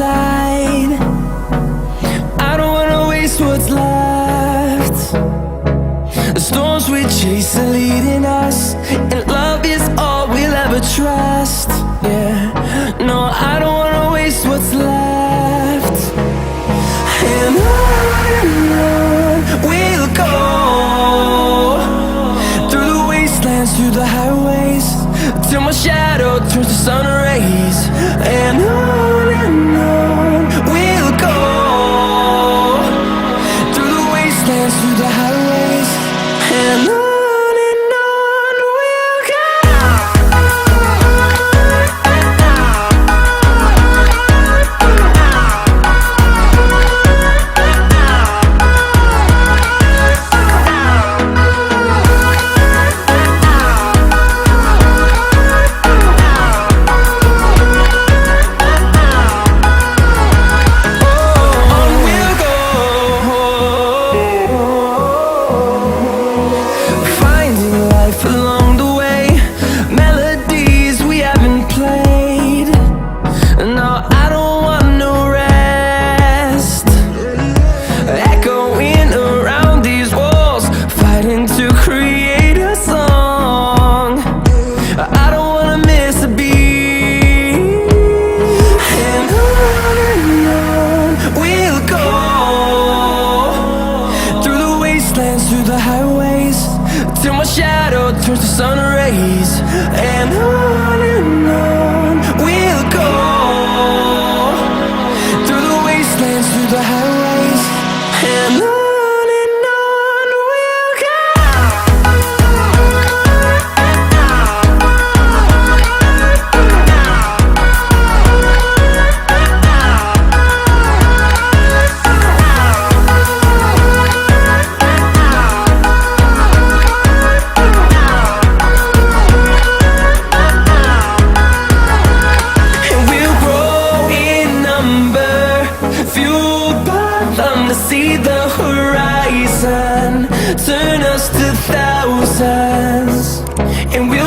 inside. I don't wanna waste what's left. The storms we chase are leading us, and love is all we'll ever trust. Yeah, no, I don't wanna waste what's left. And on we'll go, through the wastelands, through the highways, till my shadow turns to sun rays. And on we'll go, through the wastelands, through the highways, and on we'll go. Along the way, melodies we haven't played. No, I don't want no rest. Echoing around these walls, fighting to create a song. I don't wanna miss a beat. And on we'll go, through the wastelands, through the highways, till my shadow turns to sun rays. And on we'll go, through the wastelands, through the highways, and on we'll go. To see the horizon turn us to thousands, and we'll